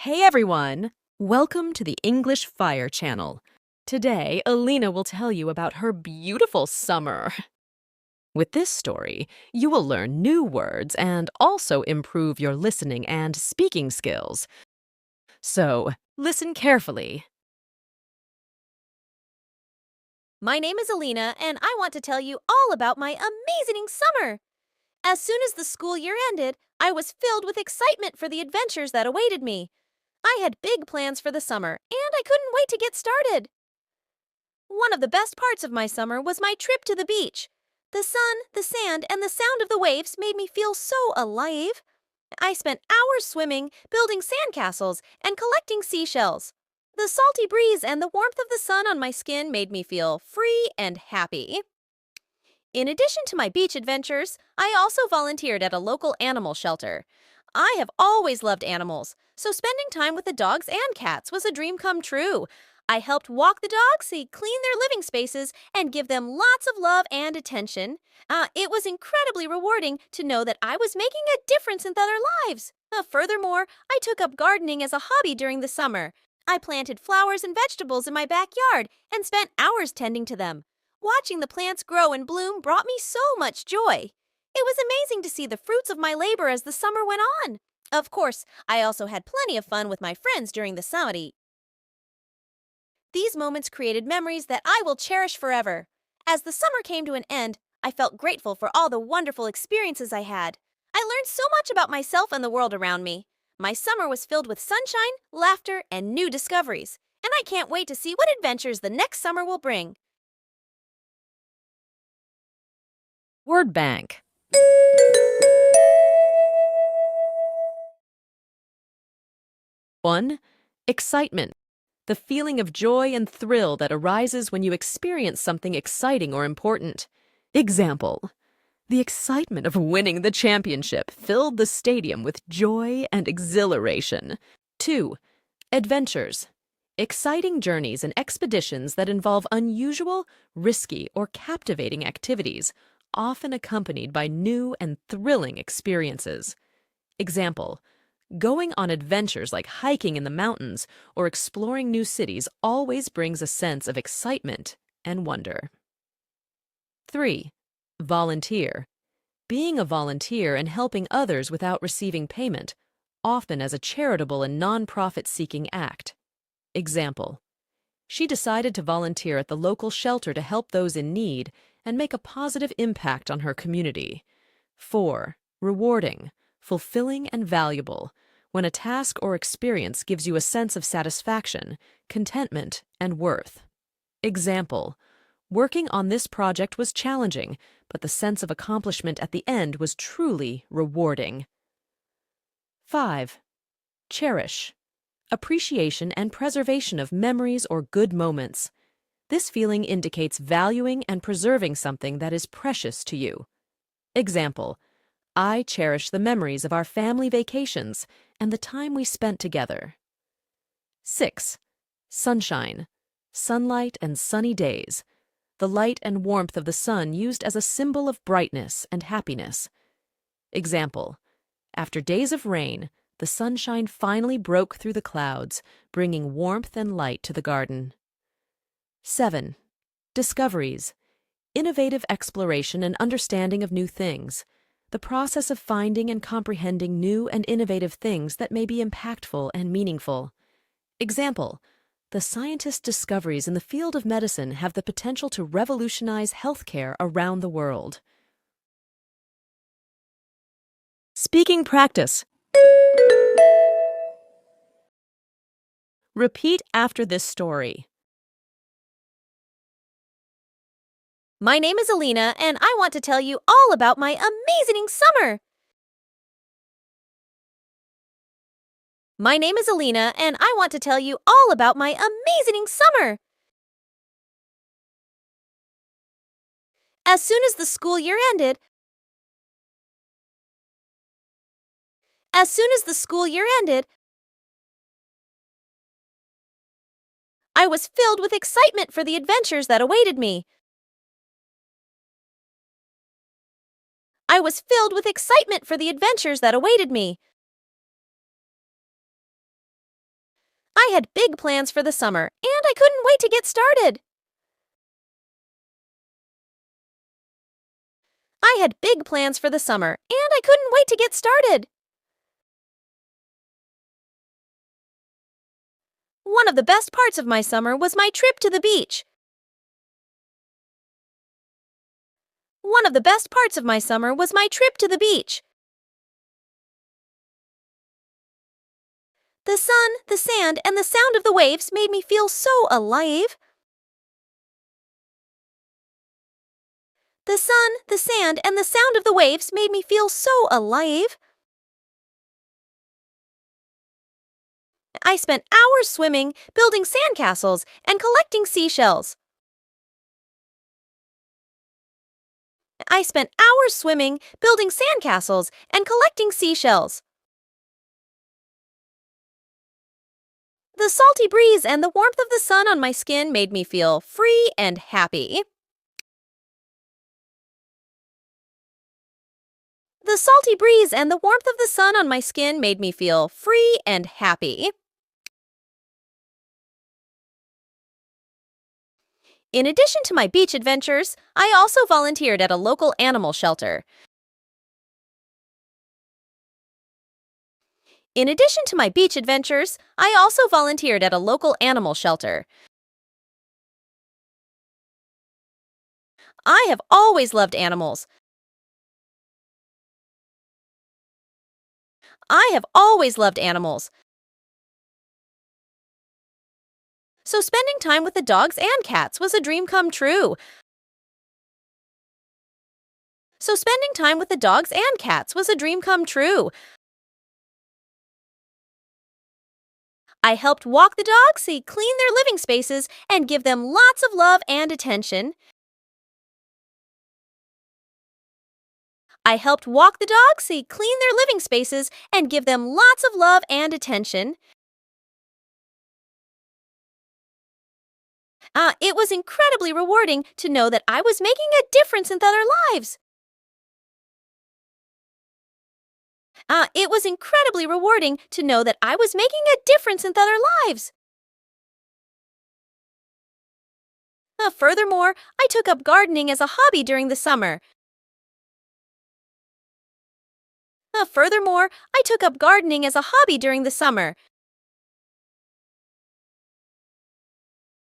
Hey everyone! Welcome to the English Fire channel. Today, Elina will tell you about her beautiful summer. With this story, you will learn new words and also improve your listening and speaking skills. So, listen carefully. My name is Elina, and I want to tell you all about my amazing summer. As soon as the school year ended, I was filled with excitement for the adventures that awaited me. I had big plans for the summer, and I couldn't wait to get started. One of the best parts of my summer was my trip to the beach. The sun, the sand, and the sound of the waves made me feel so alive. I spent hours swimming, building sandcastles, and collecting seashells. The salty breeze and the warmth of the sun on my skin made me feel free and happy. In addition to my beach adventures, I also volunteered at a local animal shelter. I have always loved animals, so spending time with the dogs and cats was a dream come true. I helped walk the dogs, clean their living spaces, and give them lots of love and attention. It was incredibly rewarding to know that I was making a difference in other lives. Furthermore, I took up gardening as a hobby during the summer. I planted flowers and vegetables in my backyard and spent hours tending to them. Watching the plants grow and bloom brought me so much joy. It was amazing to see the fruits of my labor as the summer went on. Of course, I also had plenty of fun with my friends during the summer. These moments created memories that I will cherish forever. As the summer came to an end, I felt grateful for all the wonderful experiences I had. I learned so much about myself and the world around me. My summer was filled with sunshine, laughter, and new discoveries, and I can't wait to see what adventures the next summer will bring. Word bank. One, excitement. The feeling of joy and thrill that arises when you experience something exciting or important. Example: the excitement of winning the championship filled the stadium with joy and exhilaration. 2. Adventures. Exciting journeys and expeditions that involve unusual, risky, or captivating activities, often accompanied by new and thrilling experiences. Example: going on adventures like hiking in the mountains or exploring new cities always brings a sense of excitement and wonder. 3. Volunteer. Being a volunteer and helping others without receiving payment, often as a charitable and non-profit-seeking act. Example: she decided to volunteer at the local shelter to help those in need and make a positive impact on her community. 4. Rewarding, fulfilling, and valuable, when a task or experience gives you a sense of satisfaction, contentment, and worth. Example: working on this project was challenging, but the sense of accomplishment at the end was truly rewarding. 5. Cherish. Appreciation and preservation of memories or good moments. This feeling indicates valuing and preserving something that is precious to you. Example: I cherish the memories of our family vacations and the time we spent together. 6. Sunshine. Sunlight and sunny days. The light and warmth of the sun used as a symbol of brightness and happiness. Example: after days of rain, the sunshine finally broke through the clouds, bringing warmth and light to the garden. 7. Discoveries. Innovative exploration and understanding of new things. The process of finding and comprehending new and innovative things that may be impactful and meaningful. Example: the scientists' discoveries in the field of medicine have the potential to revolutionize healthcare around the world. Speaking practice. Repeat after this story. My name is Elina, and I want to tell you all about my amazing summer. My name is Elina, and I want to tell you all about my amazing summer. As soon as the school year ended, As soon as the school year ended, I was filled with excitement for the adventures that awaited me. I was filled with excitement for the adventures that awaited me. I had big plans for the summer, and I couldn't wait to get started. I had big plans for the summer, and I couldn't wait to get started. One of the best parts of my summer was my trip to the beach. One of the best parts of my summer was my trip to the beach. The sun, the sand, and the sound of the waves made me feel so alive. The sun, the sand, and the sound of the waves made me feel so alive. I spent hours swimming, building sandcastles, and collecting seashells. I spent hours swimming, building sandcastles, and collecting seashells. The salty breeze and the warmth of the sun on my skin made me feel free and happy. The salty breeze and the warmth of the sun on my skin made me feel free and happy. In addition to my beach adventures, I also volunteered at a local animal shelter. In addition to my beach adventures, I also volunteered at a local animal shelter. I have always loved animals. I have always loved animals. So spending time with the dogs and cats was a dream come true. So spending time with the dogs and cats was a dream come true. I helped walk the dogs, clean their living spaces, and give them lots of love and attention. I helped walk the dogs, clean their living spaces, and give them lots of love and attention. It was incredibly rewarding to know that I was making a difference in other lives. It was incredibly rewarding to know that I was making a difference in other lives. Furthermore, I took up gardening as a hobby during the summer. Furthermore, I took up gardening as a hobby during the summer.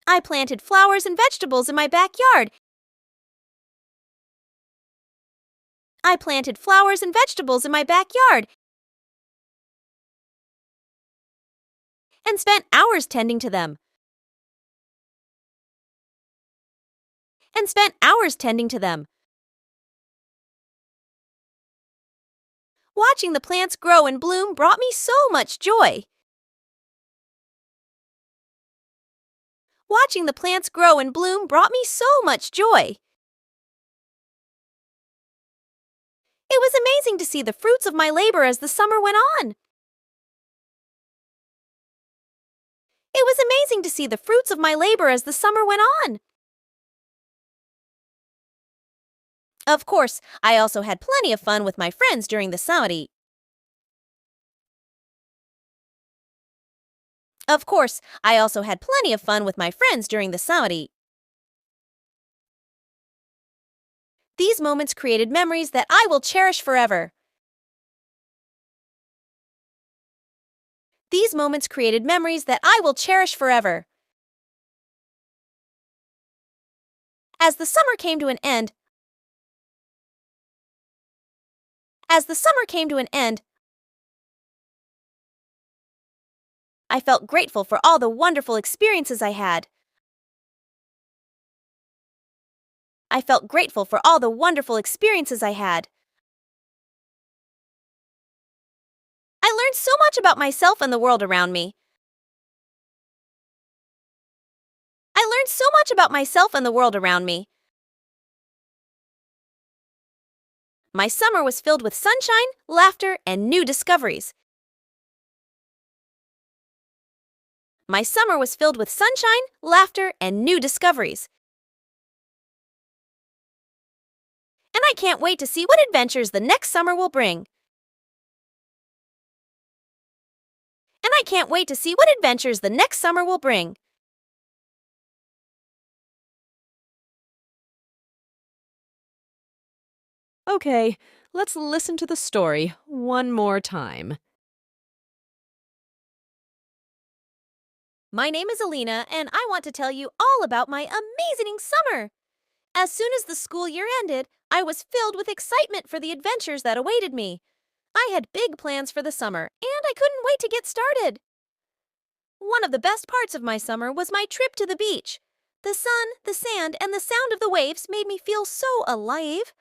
I planted flowers and vegetables in my backyard. I planted flowers and vegetables in my backyard and spent hours tending to them. And spent hours tending to them. Watching the plants grow and bloom brought me so much joy. Watching the plants grow and bloom brought me so much joy. It was amazing to see the fruits of my labor as the summer went on. It was amazing to see the fruits of my labor as the summer went on. Of course, I also had plenty of fun with my friends during the summer. Of course, I also had plenty of fun with my friends during the summer. These moments created memories that I will cherish forever. These moments created memories that I will cherish forever. As the summer came to an end, As the summer came to an end, I felt grateful for all the wonderful experiences I had. I felt grateful for all the wonderful experiences I had. I learned so much about myself and the world around me. I learned so much about myself and the world around me. My summer was filled with sunshine, laughter, and new discoveries. My summer was filled with sunshine, laughter, and new discoveries. And I can't wait to see what adventures the next summer will bring. and I can't wait to see what adventures the next summer will bring. Okay, let's listen to the story one more time. My name is Elina, and I want to tell you all about my amazing summer. As soon as the school year ended, I was filled with excitement for the adventures that awaited me. I had big plans for the summer, and I couldn't wait to get started. One of the best parts of my summer was my trip to the beach. The sun, the sand, and the sound of the waves made me feel so alive.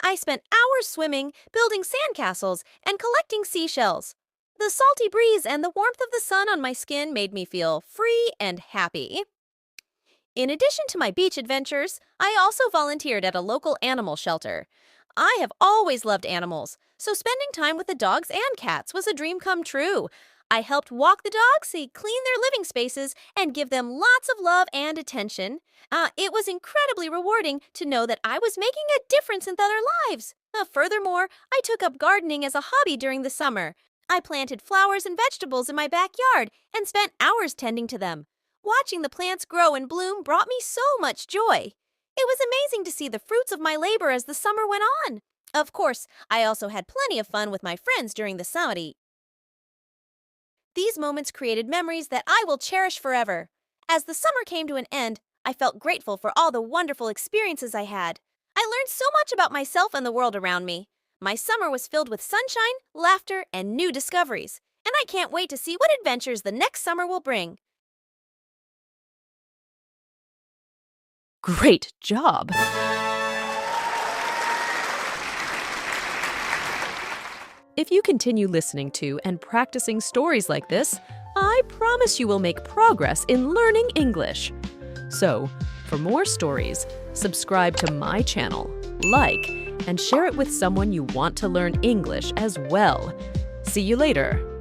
I spent hours swimming, building sandcastles, and collecting seashells. The salty breeze and the warmth of the sun on my skin made me feel free and happy. In addition to my beach adventures, I also volunteered at a local animal shelter. I have always loved animals, so spending time with the dogs and cats was a dream come true. I helped walk the dogs, clean their living spaces, and give them lots of love and attention. It was incredibly rewarding to know that I was making a difference in other lives. Furthermore, I took up gardening as a hobby during the summer. I planted flowers and vegetables in my backyard and spent hours tending to them. Watching the plants grow and bloom brought me so much joy. It was amazing to see the fruits of my labor as the summer went on. Of course, I also had plenty of fun with my friends during the summer. These moments created memories that I will cherish forever. As the summer came to an end, I felt grateful for all the wonderful experiences I had. I learned so much about myself and the world around me. My summer was filled with sunshine, laughter, and new discoveries, and I can't wait to see what adventures the next summer will bring. Great job! If you continue listening to and practicing stories like this, I promise you will make progress in learning English. So, for more stories, subscribe to my channel, like, and share it with someone you want to learn English as well. See you later!